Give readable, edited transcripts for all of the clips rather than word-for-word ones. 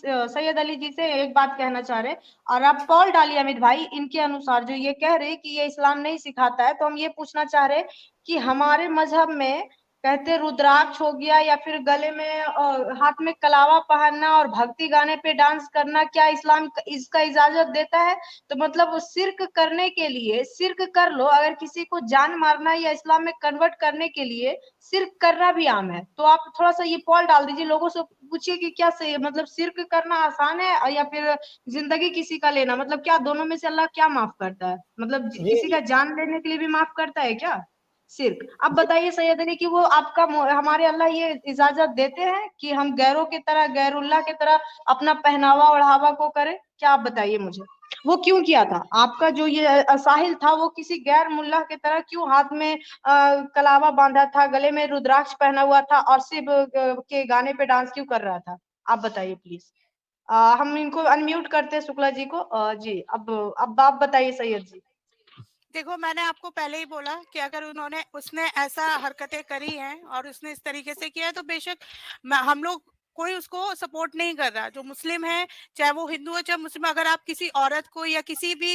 सैयद अली जी से एक बात कहना चाह रहे हैं, और आप पॉल डालिए अमित भाई, इनके अनुसार जो ये कह रहे हैं कि ये इस्लाम नहीं सिखाता है, तो हम ये पूछना चाह रहे हैं कि हमारे मजहब में कहते रुद्राक्ष हो गया या फिर गले में हाथ में कलावा पहनना और भक्ति गाने पे डांस करना, क्या इस्लाम इसका इजाजत देता है? तो मतलब वो शिर्क करने के लिए शिर्क कर लो, अगर किसी को जान मारना या इस्लाम में कन्वर्ट करने के लिए शिर्क करना भी आम है। तो आप थोड़ा सा ये पॉल डाल दीजिए, लोगों से पूछिए कि क्या सही है, मतलब शिर्क करना आसान है या फिर जिंदगी किसी का लेना, मतलब क्या दोनों में से अल्लाह क्या माफ करता है? मतलब किसी ये का जान लेने के लिए भी माफ करता है क्या शिर्क? अब बताइए सैयद अली कि वो आपका हमारे अल्लाह ये इजाजत देते हैं कि हम गैरों की तरह, गैरुल्लाह की तरह अपना पहनावा ओढ़ावा को करें? क्या आप बताइए मुझे, वो क्यों किया था? आपका जो ये साहिल था वो किसी गैर मुल्ला की तरह क्यों हाथ में कलावा बांधा था, गले में रुद्राक्ष पहना हुआ था और शिव के गाने पे डांस क्यों कर रहा था? आप बताइए प्लीज। हम इनको अनम्यूट करते हैं शुक्ला जी को। जी अब आप बताइए सैयद जी। देखो, मैंने आपको पहले ही बोला कि अगर उसने ऐसा हरकतें करी हैं और उसने इस तरीके से किया है, तो बेशक हम लोग कोई उसको सपोर्ट नहीं कर रहा। जो मुस्लिम है, चाहे वो हिंदू है चाहे मुस्लिम, अगर आप किसी औरत को या किसी भी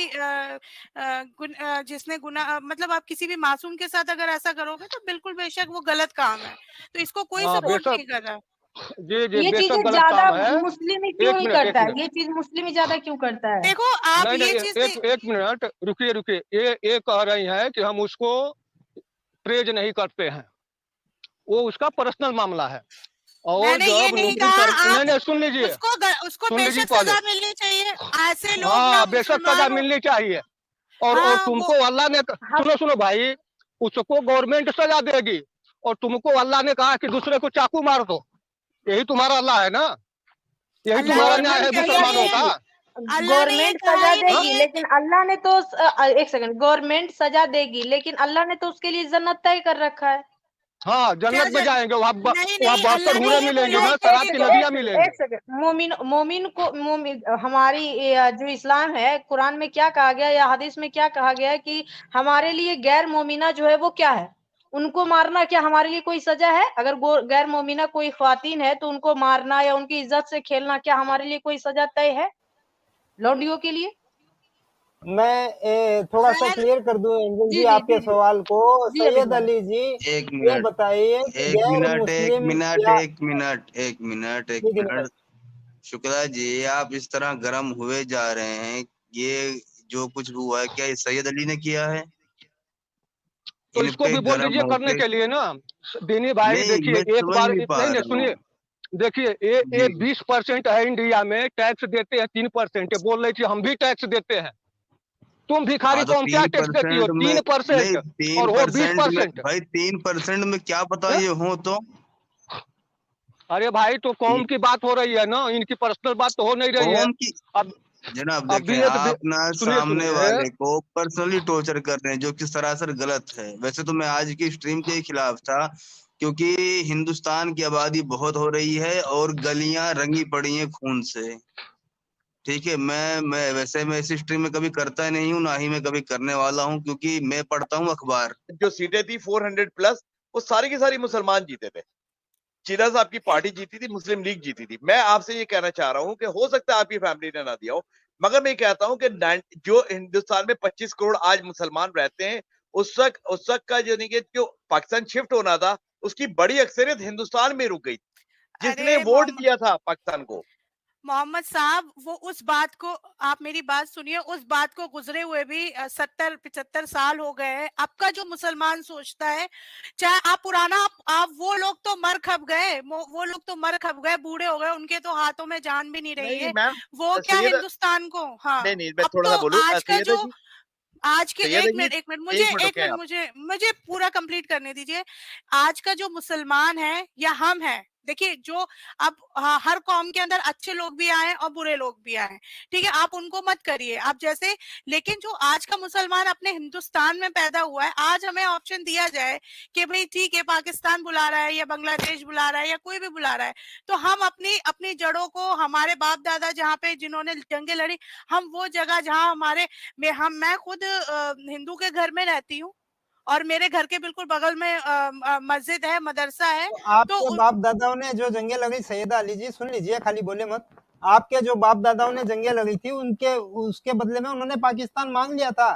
जिसने गुनाह, मतलब आप किसी भी मासूम के साथ अगर ऐसा करोगे तो बिल्कुल बेशक वो गलत काम है। तो इसको कोई हाँ सपोर्ट बेशक, नहीं कर रहा। जी जी ये बेशक चीजें गलत ज्यादा काम है। मुस्लिम ही क्यों एक ही मिनट एक करता है? मिनट, ये चीज मुस्लिम ही ज्यादा क्यों करता है? देखो, आप नहीं ये नहीं, चीज एक मिनट रुकिए रुकिए, ये कह रही हैं कि हम उसको प्रेज नहीं करते हैं, वो उसका पर्सनल मामला है। और मैंने ये जब नहीं मोदी कहा। नहीं आप नहीं, सुन लीजिए, उसको सुन लीजिए बेशक पहले। सजा मिलनी चाहिए। ऐसे लोग ना हाँ बेशक सजा मुसलमान हो। मिलनी चाहिए। और हाँ, वो तुमको अल्लाह ने, हम सुनो सुनो भाई, उसको गवर्नमेंट सजा देगी और तुमको अल्लाह ने कहा कि दूसरे को चाकू मार दो। यही तुम्हारा अल्लाह है ना? यही अल्लाह ने तुम्हारा तो न्याय है गवर्नमेंट कही सजा नहीं मुसलमानों है। का? देगी, अल्लाह ने ये गवर्नमेंट कहा सजा ही हाँ देगी, नहीं है। लेकिन अल्लाह ने तो एक सेकंड, गवर्नमेंट सजा देगी लेकिन अल्लाह ने तो उसके लिए जन्नत तय कर रखा है। हाँ, क्या जन्नत में जाएंगे, वहाँ नहीं वहाँ नहीं, बहत्तर अल्लाह ने हूरें ये मिलेंगी बोला है ना, कि शराब की नदियां एक मिलेंगी। सेकंड, मोमिन मोमिन को हमारी जो इस्लाम है, कुरान में क्या कहा गया या हदीस में क्या कहा गया है कि हमारे लिए गैर मोमिना जो है वो क्या है, उनको मारना क्या हमारे लिए कोई सजा है? अगर गैर मोमिना कोई ख्वातीन है तो उनको मारना या उनकी इज्जत से खेलना क्या हमारे लिए कोई सजा तय है लौंडियों के लिए? मैं थोड़ा सा खैर, क्लियर कर दूं एंजल जी जी जी आपके जी जी सवाल को। जी अमित सैयद भाई। अली जी, एक ये मिनट बताइए कि एक गैर मिनट एक मुस्लिम मिनट या एक मिनट एक मिनट एक ठीक है भाई। मिनट शुक्ला जी, आप इस तरह गर्म हुए जा रहे हैं। ये जो कुछ हुआ है, क्या ये सैयद अली ने किया है? तो इन इसको पे भी बोल गर्म दीजिए करने होके? के लिए ना। दीनी भाई नहीं, देखिए, मैं एक समझ बार नहीं पा नहीं नहीं रहा हूँ। सुनिए, देखिए ये जी 20% है इंडिया में, टैक्स देते हैं 3%। ये बोल रही थी हम भी टैक्स देते हैं। तुम भिखारी हाँ, तो कौम क्या तीन टैक्स देती हो? परसेंट में, नहीं 3% तीन और वो बीस परसेंट में परसेंट भाई, 3% में क्या पता है? ये हो तो। अरे भाई, तो कौम ती- की बात हो रही है ना, इनकी पर्सनल बात तो हो नहीं रही है। कौन की? अब जनाब अब देखें, भी एक आप ना सुनिए सामने सुनिए। वाले को पर्सनली टॉर्चर कर रहे हैं, जो कि सरासर गलत है। वैसे तो मैं आज की स्ट्रीम के खिलाफ था, क्योंकि हिंदुस्तान की आबादी बहुत हो रही है और गलियां रंगी पड़ी हैं खून से। ठीक है, मैं वैसे मैं इस स्ट्रीम में कभी करता नहीं हूँ, ना ही मैं कभी करने वाला हूँ, क्योंकि मैं पढ़ता हूँ अखबार। जो सीटें थी 400+, वो सारी की सारी मुसलमान जीते थे। चीला साहब की पार्टी जीती थी, मुस्लिम लीग जीती थी। मैं आपसे ये कहना चाह रहा हूँ कि हो सकता है आपकी फैमिली ने ना दिया हो, मगर मैं कहता हूँ कि जो हिंदुस्तान में 25 करोड़ आज मुसलमान रहते हैं, उस वक्त का जो नहीं कि जो पाकिस्तान शिफ्ट होना था, उसकी बड़ी अक्सरियत हिंदुस्तान में रुक गई, अरे जिसने वोट दिया था पाकिस्तान को। मोहम्मद साहब, वो उस बात को, आप मेरी बात सुनिए, उस बात को गुजरे हुए भी 70-75 साल हो गए हैं। आपका जो मुसलमान सोचता है, चाहे आप पुराना, आप वो लोग तो मर खप गए, वो लोग तो मर खप गए, बूढ़े हो गए, उनके तो हाथों में जान भी नहीं रही नहीं है। मैम, वो क्या सैयद, हिंदुस्तान को, हाँ। नहीं मैं अब थोड़ा सा तो बोलूं, आज का सैयदा जो, जी, आज के, सैयदा जी, एक मिनट एक मिनट रुके आप। मुझे पूरा कंप्लीट करने दीजिए। आज का जो मुसलमान है या हम हैं, देखिए, जो अब हर कौम के अंदर अच्छे लोग भी आए और बुरे लोग भी आए, ठीक है, आप उनको मत करिए आप जैसे। लेकिन जो आज का मुसलमान अपने हिंदुस्तान में पैदा हुआ है, आज हमें ऑप्शन दिया जाए कि भाई ठीक है, पाकिस्तान बुला रहा है या बांग्लादेश बुला रहा है या कोई भी बुला रहा है, तो हम अपनी अपनी जड़ों को, हमारे बाप दादा जहाँ पे जिन्होंने जंगें लड़ी, हम वो जगह जहाँ हमारे, मैं खुद हिंदू के घर में रहती हूँ और मेरे घर के बिल्कुल बगल में मस्जिद है, मदरसा है। तो तो आपके बाप दादाओं ने जो जंगें लड़ी, सैयदा अली जी सुन लीजिए, खाली बोले मत। आपके जो बाप दादाओं ने जंगें लड़ी थी उनके उसके बदले में उन्होंने पाकिस्तान मांग लिया था,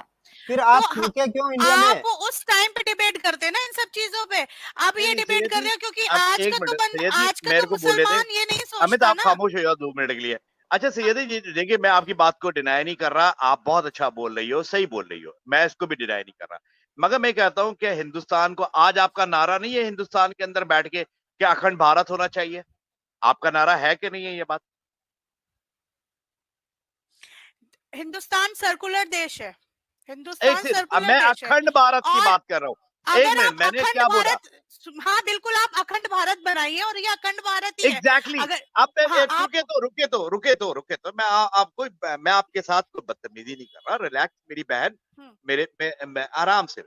फिर आप तो रुके क्यों इंडिया में? आप उस टाइम पे डिबेट करते ना इन सब चीजों पे, अब ये डिबेट कर रहे हो क्योंकि आज का तो आज का मेरे तो को बोले थे मुसलमान ये नहीं अमित, सोचता आप ना। खामोश हो जाओ 2 मिनट के लिए। अच्छा सैयदी जी, देखिए मैं आपकी बात को डिनाई नहीं कर रहा, आप बहुत अच्छा बोल रही हो, सही बोल रही हो, मैं इसको भी डिनाई नहीं कर रहा, मगर मैं कहता हूं कि हिंदुस्तान को आज आपका नारा नहीं है हिंदुस्तान के अंदर बैठ के कि अखंड भारत होना चाहिए, आपका नारा है कि नहीं है ये बात? हिंदुस्तान सर्कुलर देश है, एक हिंदुस्तान सेकंड, सर्कुलर मैं देश है। अखंड भारत की और बात कर रहा हूँ, एक अगर मिनट, आप मैंने अखंड क्या बोला? भारत, हाँ बिल्कुल आप अखंड भारत बनाइए और ये अखंड भारत ही है। एग्जैक्टली अगर अब हाँ आप रुके तो मैं आपके साथ कोई बदतमीजी नहीं कर रहा, रिलैक्स मेरी बहन, मैं आराम से,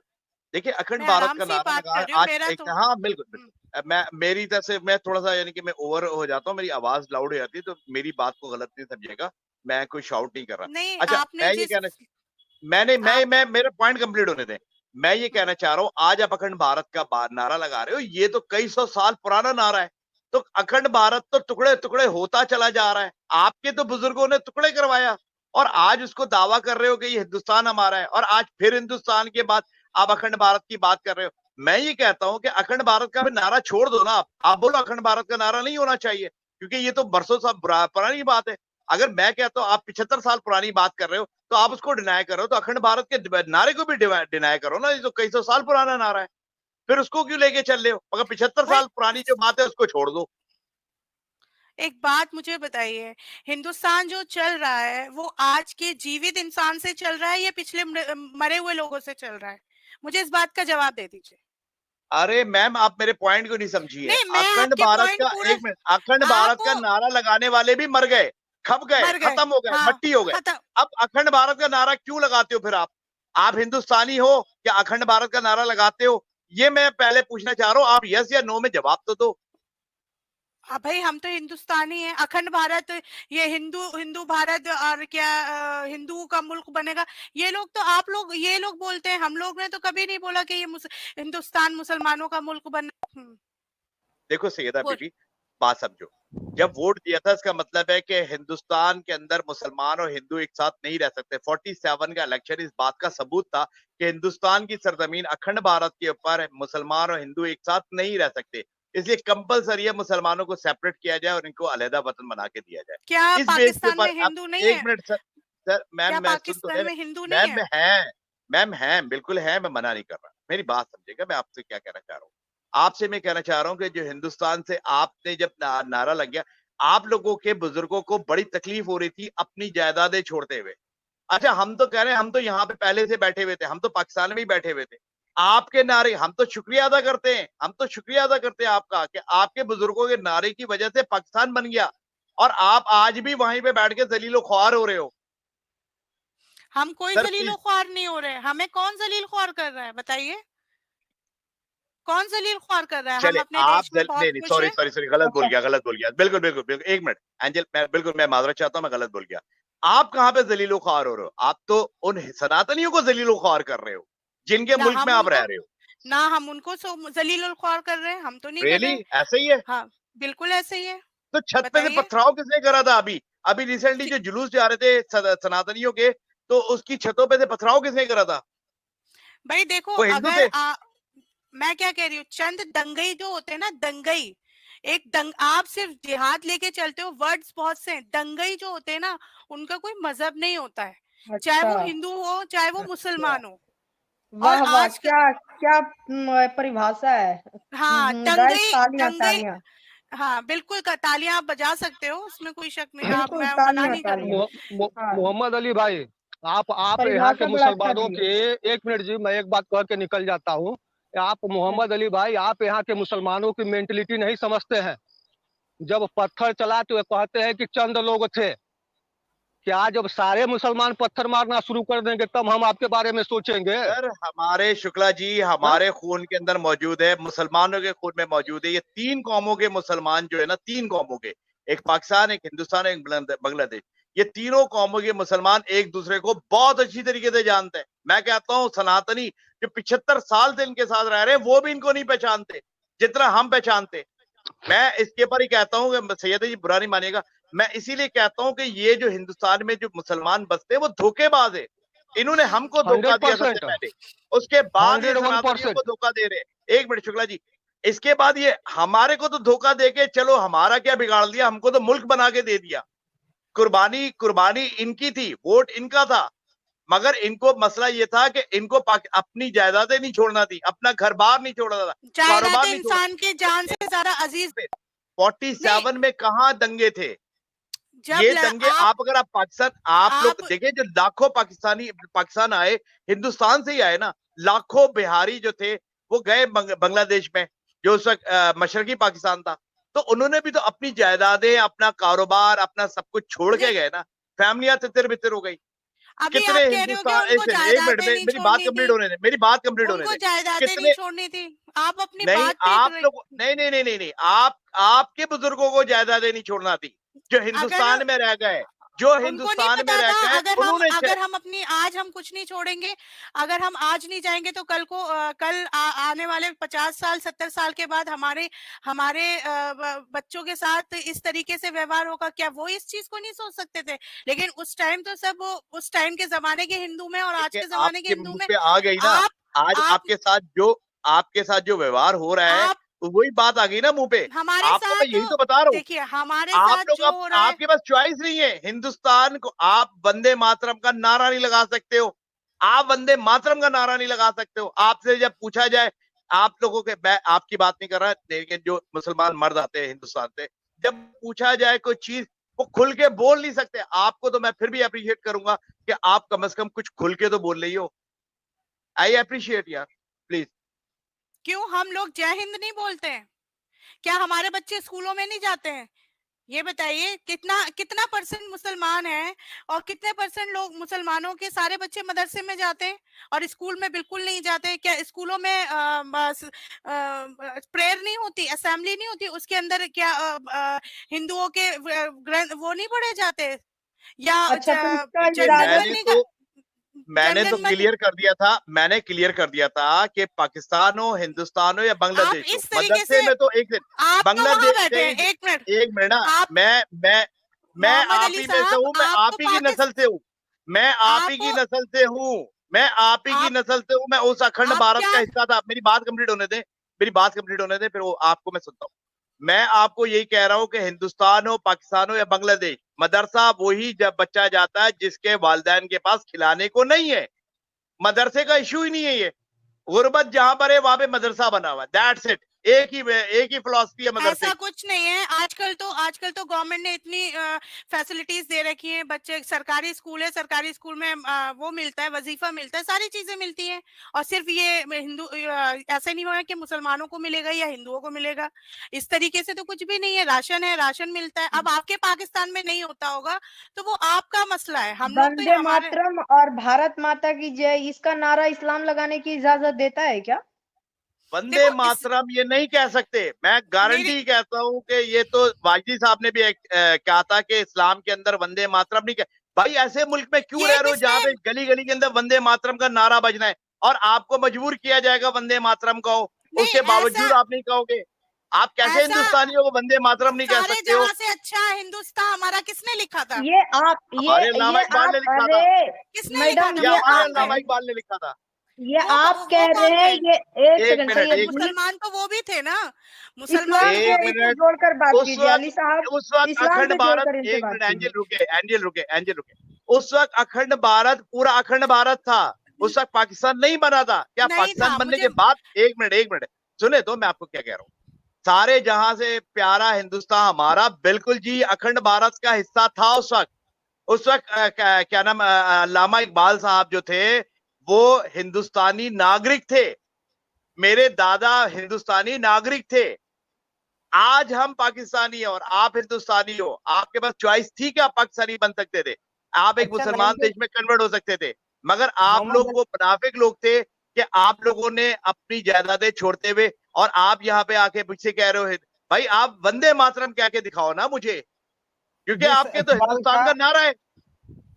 देखिए अखंड मैं भारत आराम का से ही नारा बात लगा कर रही हूँ, आज मेरा एक, तो हाँ बिल्कुल मैं मेरी तरफ से मैं थोड़ा सा यानी कि मैं ओवर हो जाता हूँ, मेरी आवाज लाउड हो जाती है, तो मेरी बात को गलत नहीं समझिएगा, मैं कोई शाउट नहीं कर रहा। नहीं, अच्छा आपने मैं ये जिस कहना, मैंने आप मैं मेरा पॉइंट कंप्लीट होने दें, मैं ये कहना चाह रहा हूँ आज आप अखंड भारत का नारा लगा रहे हो, ये तो कई सौ साल पुराना नारा है, तो अखंड भारत तो टुकड़े टुकड़े होता चला जा रहा है, आपके तो बुजुर्गों ने टुकड़े करवाया और आज उसको दावा कर रहे हो कि ये हिंदुस्तान हमारा है, और आज फिर हिंदुस्तान के बाद आप अखंड भारत की बात कर रहे हो। मैं ये कहता हूं कि अखंड भारत का भी नारा छोड़ दो ना, आप बोलो अखंड भारत का नारा नहीं होना चाहिए, क्योंकि ये तो बरसों साल पुरानी बात है। अगर मैं कहता हूं आप 75 साल पुरानी बात कर रहे हो तो आप उसको डिनाई कर रहे हो, तो अखंड भारत के नारे को भी डिनाई करो ना, ये तो कई सौ साल पुराना नारा है, फिर उसको क्यों लेके चल रहे हो? मगर 75 भाई साल पुरानी जो बात है उसको छोड़ दो। एक बात मुझे बताइए, हिंदुस्तान जो चल रहा है वो आज के जीवित इंसान से चल रहा है या पिछले मरे हुए लोगों से चल रहा है? मुझे इस बात का जवाब दे दीजिए। अरे मैम आप मेरे पॉइंट को नहीं समझी है, नहीं, मैं अखंड आपके भारत पॉइंट का, पूरा एक मिनट, अखंड भारत आप का नारा लगाने वाले भी मर गए, खप गए, मर गए, खत्म हो गए, हाँ मट्टी हो गए, खत्म। अब अखंड भारत का नारा क्यों लगाते हो फिर आप हिंदुस्तानी हो या अखंड भारत का नारा लगाते हो? ये मैं पहले पूछना चाह रहा हूँ, आप यस या नो में जवाब तो दो। भाई हम तो हिंदुस्तानी हैं, अखंड भारत, ये हिंदू भारत और क्या हिंदू का मुल्क बनेगा, ये लोग बोलते हैं, हम लोग ने तो कभी नहीं बोला कि ये हिंदुस्तान मुसलमानों का मुल्क बने। देखो सैयदा बीबी, बात समझो, जब वोट दिया था इसका मतलब है कि हिंदुस्तान के अंदर मुसलमान और हिंदू एक साथ नहीं रह सकते। 47 का इलेक्शन इस बात का सबूत था कि हिंदुस्तान की सरजमीन अखंड भारत के ऊपर मुसलमान और हिंदू एक साथ नहीं रह सकते, इसलिए कंपलसरी है मुसलमानों को सेपरेट किया जाए और इनको अलहदा वतन बना के दिया जाए। क्या इस बेस के पाकिस्तान ऊपर में अब हिंदू नहीं एक है? मिनट सर मैम, क्या मैं सुन तो पाकिस्तान ले, में हिंदू नहीं है? मैम है बिल्कुल है, मैं मना नहीं कर रहा, मेरी बात समझेगा, मैं आपसे क्या कहना चाह रहा हूँ। आपसे मैं कहना चाह रहा हूँ कि जो हिंदुस्तान से आपने जब नारा लग गया, आप लोगों के बुजुर्गों को बड़ी तकलीफ हो रही थी अपनी जायदादें छोड़ते हुए। अच्छा हम तो कह रहे हैं, हम तो यहाँ पे पहले से बैठे हुए थे, हम तो पाकिस्तान में ही बैठे हुए थे, आपके नारे, हम तो शुक्रिया अदा करते हैं, आपका कि आपके बुजुर्गों के नारे की वजह से पाकिस्तान बन गया और आप आज भी वहीं पे बैठ के जलीलो ख्वार हो रहे हो। हम कोई जलीलो ख्वार नहीं हो रहे, हमें कौन जलील ख्वार कर रहा है बताइए? कौन जलील ख्वार कर रहा है? हम अपने देश में बहुत नहीं, खुश हैं। सॉरी गलत बोल गया, बिल्कुल एक मिनट एंजल, मैं बिल्कुल मैं माजरत चाहता हूँ, मैं गलत बोल गया। आप कहाँ पे जलीलो ख्वार हो रहे हो? आप तो उन सनातनियों को जलीलो ख्वार कर रहे हो जिनके मुल्क में आप रह रहे हो। ना हम उनको जलील ख्वार कर रहे हैं, हम तो नहीं कर रियली रहे। ऐसे ही है? हाँ बिल्कुल ऐसे ही है। तो छत पे से पथराव किसने करा था? अभी रिसेंटली जो जुलूस जा रहे थे सनातनियों के, तो उसकी छतों पे से पथराव किसने करा था? भाई देखो, अगर मैं क्या कह रही हूँ, चंद दंगई जो होते हैं ना, दंगई, आप सिर्फ जिहाद लेके चलते हो, वर्ड्स बहुत से हैं, दंगई जो होते हैं ना उनका कोई मजहब नहीं होता है। अच्छा। चाहे वो हिंदू हो चाहे वो मुसलमान हो। वाह वाह, क्या परिभाषा है। हाँ दंगई, हाँ बिल्कुल, तालियां आप बजा सकते हो, उसमें कोई शक नहीं, आप मैं मना नहीं कर रही। मोहम्मद अली भाई, आप यहाँ के मुसलमानों के, एक मिनट जी मैं एक बात कह के निकल जाता हूँ, आप मोहम्मद अली भाई, आप यहाँ के मुसलमानों की मेंटलिटी नहीं समझते हैं। जब पत्थर चला तो कहते हैं कि चंद लोग थे, क्या जब सारे मुसलमान पत्थर मारना शुरू कर देंगे तब हम आपके बारे में सोचेंगे? सर हमारे शुक्ला जी, हमारे खून के अंदर मौजूद है, मुसलमानों के खून में मौजूद है, ये 3 कौमों के मुसलमान जो है ना, 3 कौमों के, एक पाकिस्तान, एक हिंदुस्तान, एक बांग्लादेश, ये तीनों कौमों के मुसलमान एक दूसरे को बहुत अच्छी तरीके से जानते हैं। मैं कहता हूँ सनातनी जो 75 साल से इनके साथ रह रहे हैं वो भी इनको नहीं पहचानते जितना हम पहचानते। मैं इसके ऊपर ही कहता हूँ, सैयद जी बुरा नहीं मानिएगा, मैं इसीलिए कहता हूं कि ये जो हिंदुस्तान में जो मुसलमान बसते हैं वो धोखेबाज है। इन्होंने हमको धोखा दिया सबसे 100%, पहले, उसके बाद ये 101%। सनातनियों को धोखा दे रहे हैं। एक मिनट शुक्ला जी, इसके बाद ये हमारे को तो धोखा देके चलो हमारा क्या बिगाड़ दिया, हमको तो मुल्क बना के दे दिया। कुर्बानी इनकी थी, वोट इनका था, मगर इनको मसला ये था कि इनको अपनी जायदादें नहीं छोड़ना थी, अपना घर बार नहीं छोड़ना था, कारोबार जायदाद नहीं छोड़ना। इंसान की जान से ज्यादा अजीज। 47 में कहाँ दंगे थे जब ये दंगे? आप अगर आप पाकिस्तान, आप लोग देखें जो लाखों पाकिस्तान आए, हिंदुस्तान से ही आए ना, लाखों बिहारी जो थे वो गए बांग्लादेश में, जो उस वक्त मशरकी पाकिस्तान था, तो उन्होंने भी तो अपनी जायदादें, अपना कारोबार, अपना सब कुछ छोड़ के गए ना, फैमिलियां तितर बितर हो गई। अभी कितने आप कह रहे हो कि हिंदुस्तान, उनको जायदादें नहीं मेरी बात छोड़नी कंप्लीट थी, होने दे, मेरी बात कंप्लीट होने उनको दे। जायदादें नहीं कितने छोड़नी थी, आप अपनी नहीं, बात पे आप लोग नहीं, आपके बुजुर्गों को जायदादें नहीं छोड़ना थी, जो हिंदुस्तान में रह गए, जो उनको नहीं हिंदुस्तान में पता रह था। गए उन्होंने अगर हम अपनी आज हम कुछ नहीं छोड़ेंगे, अगर हम आज नहीं जाएंगे तो कल को आने वाले 50 साल 70 साल के बाद हमारे बच्चों के साथ इस तरीके से व्यवहार होगा, क्या वो इस चीज को नहीं सोच सकते थे? लेकिन उस टाइम तो सब उस टाइम के जमाने के हिंदू में और आज के जमाने के हिंदू में आ गई ना, आज आपके साथ जो व्यवहार हो रहा है वही बात आ गई ना मुंह पे। हमारे आपको साथ मैं यही तो बता रहा हूँ, देखिए हमारे आप साथ लोग जो हो रहा है, आपके पास चॉइस नहीं है। हिंदुस्तान को आप वंदे मातरम का नारा नहीं लगा सकते हो, आप वंदे मातरम का नारा नहीं लगा सकते हो। आपसे जब पूछा जाए, आप लोगों के, मैं आपकी बात नहीं कर रहा, लेकिन जो मुसलमान मर्द आते हैं हिंदुस्तान से, जब पूछा जाए कोई चीज वो खुल के बोल नहीं सकते। आपको तो मैं फिर भी अप्रिशिएट करूंगा कि आप कम से कम कुछ खुल के तो बोल रही हो। आई अप्रिशिएट यार, प्लीज। क्यों हम लोग जय हिंद नहीं बोलते हैं? क्या हमारे बच्चे स्कूलों में नहीं जाते हैं? ये बताइए, कितना परसेंट मुसलमान है और कितने परसेंट लोग मुसलमानों के सारे बच्चे मदरसे में जाते हैं और स्कूल में बिल्कुल नहीं जाते? क्या स्कूलों में प्रेयर नहीं होती, असेंबली नहीं होती, उसके अंदर क्या हिंदुओं के ग्रंथ वो नहीं पढ़े जाते? या मैंने तो क्लियर कर दिया था, मैंने क्लियर कर दिया था कि पाकिस्तान हो, हिंदुस्तान हो या बांग्लादेश हो, मदरसे में तो एक बांग्लादेश, एक मिनट ना, मैं आप ही में से हूँ, मैं आप ही की नस्ल से हूँ, मैं आप ही की नस्ल से हूँ, मैं आप ही की नस्ल से हूँ, मैं उस अखंड भारत का हिस्सा था। मेरी बात कंप्लीट होने दे, मेरी बात कंप्लीट होने दे, फिर वो आपको मैं सुनता हूँ। मैं आपको यही कह रहा हूँ कि हिंदुस्तान हो, पाकिस्तान हो या बांग्लादेश, मदरसा वही जब बच्चा जाता है जिसके वालिदैन के पास खिलाने को नहीं है। मदरसे का इशू ही नहीं है ये। गुर्बत जहां पर है वहां पे मदरसा बना हुआ है, दैट्स इट। एक ही फिलॉसफी है मदरसे। ऐसा कुछ नहीं है। आजकल तो गवर्नमेंट ने इतनी फैसिलिटीज दे रखी हैं। बच्चे सरकारी स्कूल है, सरकारी स्कूल में वो मिलता है, वजीफा मिलता है, सारी चीजें मिलती हैं। और सिर्फ ये हिंदू ऐसे नहीं हुआ कि मुसलमानों को मिलेगा या हिंदुओं को मिलेगा, इस तरीके से तो कुछ भी नहीं है। राशन है, राशन मिलता है। अब आपके पाकिस्तान में नहीं होता होगा तो वो आपका मसला है। हम लोग तो मातरम और भारत माता की जय, इसका नारा इस्लाम लगाने की इजाजत देता है क्या? वंदे मातरम ये नहीं कह सकते। मैं गारंटी कहता हूं कि ये तो वाजदी साहब ने भी कहा था कि इस्लाम के अंदर वंदे मातरम नहीं कह। भाई ऐसे मुल्क में क्यों रह रहे हो जहां पे गली गली के अंदर वंदे मातरम का नारा बजना है और आपको मजबूर किया जाएगा वंदे मातरम कहो, उसके बावजूद आप नहीं कहोगे? आप कैसे हिंदुस्तानियों को वंदे मातरम नहीं कह सकते हो? से अच्छा हिंदुस्तान हमारा किसने लिखा था? ये अल्लामा इकबाल ने लिखा था। किसने लिखा था? अल्लामा इकबाल ने लिखा था। ये आप कह रहे हैं, ये एक सेकंड, मुसलमान तो वो भी थे ना, मुसलमान से जोड़कर बात कीजिए अली साहब। उस वक्त अखंड भारत, एक मिनट एंजल रुके। उस वक्त अखंड भारत, पूरा अखंड भारत था। उस वक्त पाकिस्तान नहीं बना था क्या? पाकिस्तान बनने के बाद, एक मिनट सुने तो मैं आपको क्या कह रहा हूँ। सारे जहां से प्यारा हिंदुस्तान हमारा, बिल्कुल जी, अखंड भारत का हिस्सा था उस वक्त क्या नाम, अल्लामा इकबाल साहब जो थे वो हिंदुस्तानी नागरिक थे। मेरे दादा हिंदुस्तानी नागरिक थे। आज हम पाकिस्तानी हैं और आप हिंदुस्तानी हो। आपके पास चॉइस थी कि आप पाकिस्तानी बन सकते थे, आप एक मुसलमान देश में कन्वर्ट हो सकते थे, मगर आप लोग वो मुनाफिक लोग थे कि आप लोगों ने अपनी जायदादें छोड़ते हुए और आप यहाँ पे आके पीछे कह रहे हो भाई आप वंदे मातरम कह के दिखाओ ना मुझे, क्योंकि आपके तो हिंदुस्तान का नारा है।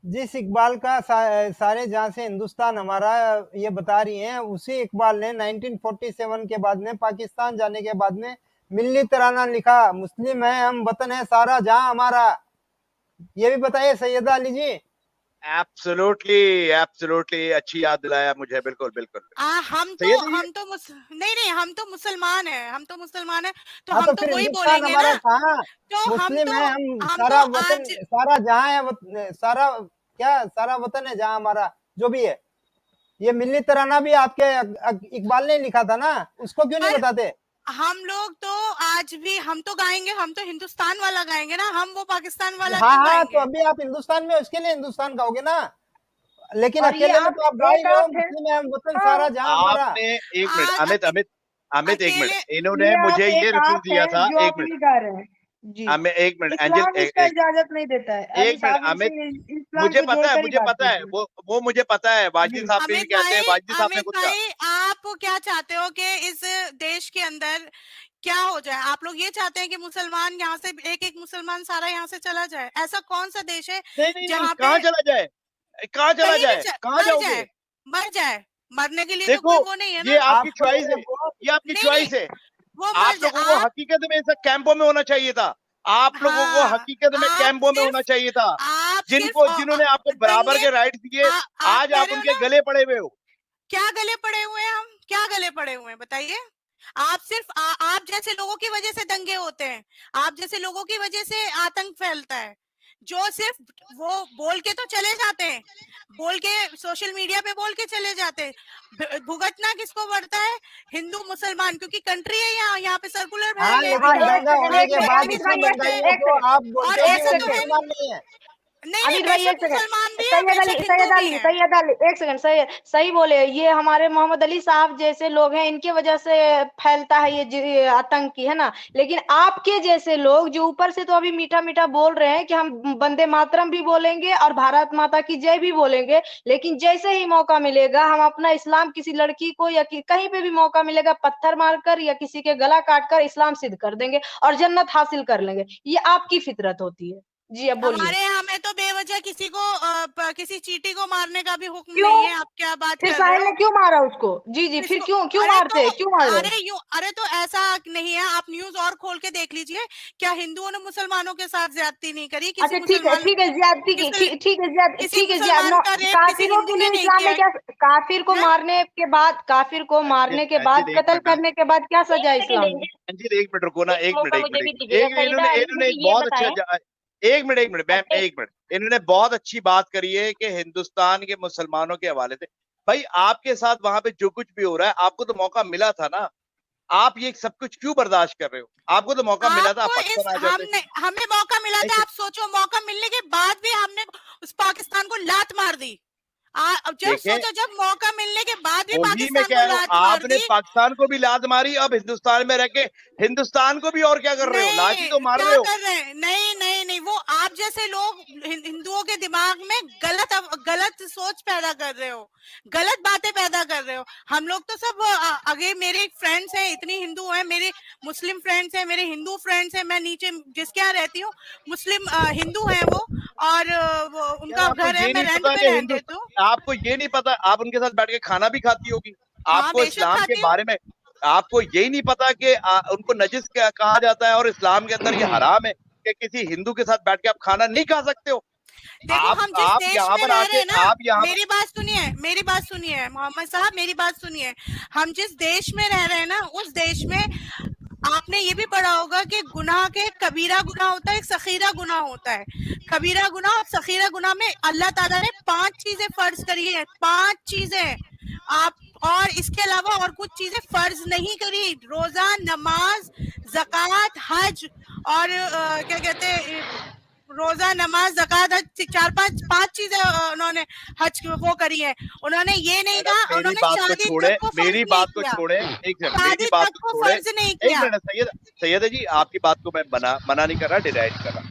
जिस इकबाल का सारे जहां से हिंदुस्तान हमारा ये बता रही हैं, उसी इकबाल ने 1947 के बाद में पाकिस्तान जाने के बाद में मिल्ली तराना लिखा, मुस्लिम है हम, वतन है सारा जहां हमारा। ये भी बताइए सैयदा अली जी। एब्सोल्युटली अच्छी याद दिलाया मुझे, बिल्कुल बिल्कुल। हम तो नहीं हम तो मुसलमान हैं, तो हाँ, हम तो तो फिर वही हिंदुस्तान बोलेंगे हमारा ना। कहाँ तो मुस्लिम है, हम हम सारा तो वतन, आज सारा जहाँ है, सारा क्या सारा वतन है जहाँ हमारा जो भी है। ये मिल्ली तराना भी आपके इकबाल ने लिखा था ना, उसको क्यों नहीं बताते? हम लोग तो आज भी हम तो गाएंगे, हम तो हिंदुस्तान वाला गाएंगे ना, हम वो पाकिस्तान वाला हाँ क्यों हाँ, गाएंगे? तो अभी आप हिंदुस्तान में, उसके लिए हिंदुस्तान गाओगे ना, लेकिन और ये अकेले में तो आप गा ही एक रहे हो, आप थे, मुस्लिम है वतन हाँ, सारा जहाँ हमारा। आपने एक मिनट, आज अमित एक अकेले मिनट, इन्होंने ये मुझे ये एक रिफ्यूज आप दिया है था। जो एक आप मिनट, नहीं गा रहे हैं जी। एक मिनट एंजल, इस्लाम इसका इजाजत नहीं देता है। अली एक मिनट साहब अमित, इनसे इस्लाम को जोड़कर ही मुझे बात पता है, कीजिए वो मुझे पता है, वाजिद जी। साहब भी कहते हैं, वाजिद साहब ने अमित खुद कहा। भाई, आप क्या चाहते हो कि इस देश के अंदर क्या हो जाए? आप लोग ये चाहते हैं कि मुसलमान यहाँ से एक मुसलमान सारा यहाँ से चला जाए? ऐसा कौन सा देश है नहीं, जहाँ पे कहाँ चला जाए, कहाँ चला कहीं भी जाए, कहाँ जाओगे? मर जाए, मरने के लिए तो देखो, कोई वो नहीं है ये ना। आपकी आपको चॉइस है, वो ये आपकी नहीं चॉइस है। वो मर आप जाए। लोगों को हकीकत में सब कैंपों में होना चाहिए था। आप लोगों को हाँ, हकीकत में कैंपों में होना चाहिए था। जिन्होंने आपको बराबर के राइट दिए, आज आप उनके गले पड़े हुए हो। क्या गले पड़े हुए हैं? हम क्या गले पड़े हुए हैं बताइए? आप सिर्फ आप जैसे लोगों की वजह से दंगे होते हैं, आप जैसे लोगों की वजह से आतंक फैलता है, जो सिर्फ वो बोल के तो चले जाते हैं, बोल के सोशल मीडिया पे बोल के चले जाते हैं। भुगतना किसको पड़ता है? हिंदू मुसलमान, क्योंकि कंट्री है यहाँ पे सर्कुलर हाँ, है। लेकिन दंगा होने के बाद अमित इसमें भाई दंगाई है जो आप बोलते हो कि वो मुसलमान नहीं है। नहीं अमित भाई एक बेशक सेकंड, मुसलमान भी है, बेशक हिंदू भी है। सैयद अली एक सेकंड, सही बोले। ये हमारे मोहम्मद अली साहब जैसे लोग हैं, इनकी वजह से फैलता है ये आतंकी, है ना। लेकिन आपके जैसे लोग जो ऊपर से तो अभी मीठा मीठा बोल रहे हैं कि हम वंदे मातरम भी बोलेंगे और भारत माता की जय भी बोलेंगे, लेकिन जैसे ही मौका मिलेगा हम अपना इस्लाम किसी लड़की को या कहीं पे भी मौका मिलेगा पत्थर मारकर या किसी के गला काटकर इस्लाम सिद्ध कर देंगे और जन्नत हासिल कर लेंगे। ये आपकी फितरत होती है जी। अब बोलिए। हमारे यहाँ में तो बेवजह किसी को किसी चीटी को मारने का भी हुक्म क्यों? नहीं है। आप क्या बात फिर कर रहे साहिल हो? ने क्यों मारा उसको? जी फिर क्यों मारते हैं, क्यों मार रहे हैं? अरे तो ऐसा नहीं है, आप न्यूज और खोल के देख लीजिए। क्या हिंदुओं ने मुसलमानों के साथ ज्यादती नहीं करी? अच्छा ठीक है ज्यादती की, ठीक है काफिरों के लिए इस्लाम में क्या, काफिर को मारने के बाद, काफिर को मारने के बाद, कत्ल करने के बाद क्या सजा है इस्लाम में? एक मिनट रुको ना, एक मिनट, इन्होंने बहुत अच्छा, एक मिनट मैम, एक मिनट, इन्होंने बहुत अच्छी बात करी है कि हिंदुस्तान के मुसलमानों के हवाले से। भाई आपके साथ वहां पे जो कुछ भी हो रहा है, आपको तो मौका मिला था ना, आप ये सब कुछ क्यों बर्दाश्त कर रहे हो? आपको तो मौका मिला था, हमें मौका मिला था। आप सोचो, मौका मिलने के बाद भी हमने उस पाकिस्तान को लात मार दी। जब मौका मिलने के बाद भी पाकिस्तान को लात मार दी। आपने पाकिस्तान को भी लात मारी, अब हिंदुस्तान में रह के हिंदुस्तान को भी और क्या कर रहे हो? लात ही तो मार रहे हो। नहीं, वो आप जैसे लोग हिंदुओं के दिमाग में गलत सोच पैदा कर रहे हो, गलत बातें पैदा कर रहे हो। हम लोग तो सब आगे, मेरे फ्रेंड्स हैं, इतनी हिंदू हैं, मेरे मुस्लिम फ्रेंड्स हैं, मेरे हिंदू फ्रेंड्स हैं। मैं नीचे जिसके यहाँ रहती हूँ मुस्लिम हिंदू है वो, और उनका घर है, मैं रेंट पे रहती हूँ। आपको ये नहीं पता, आप उनके साथ बैठ के खाना भी खाती होगी। आपको इस्लाम के बारे में आपको यही नहीं पता कि उनको नजिस कहा जाता है और इस्लाम के अंदर ये हराम है कि किसी हिंदू के साथ बैठ के आप खाना नहीं खा सकते हो। देखो, हम जिस देश में रह रहे हैं ना, मेरी बात सुनिए मोहम्मद साहब, मेरी बात सुनिए। हम जिस देश में रह रहे हैं ना, उस देश में आपने ये भी पढ़ा होगा कि गुनाह के कबीरा गुनाह होता है, एक सखीरा गुनाह होता है। कबीरा गुनाह और सखीरा गुनाह में अल्लाह ताला ने 5 चीजें फर्ज करी है, 5 चीजें। आप और इसके अलावा और कुछ चीजें फर्ज नहीं करी। रोजा, नमाज, ज़कात, हज और क्या कहते हैं, रोजा, नमाज, ज़कात, हज, 4-5 चीजें उन्होंने हज वो करी है। उन्होंने ये नहीं कहा, उन्होंने शादी तक मेरी बात को छोड़े, शादी तक को फर्ज नहीं किया। सैयद जी, आपकी बात को मैं मना नहीं कर रहा, डिनाई नहीं कर रहा।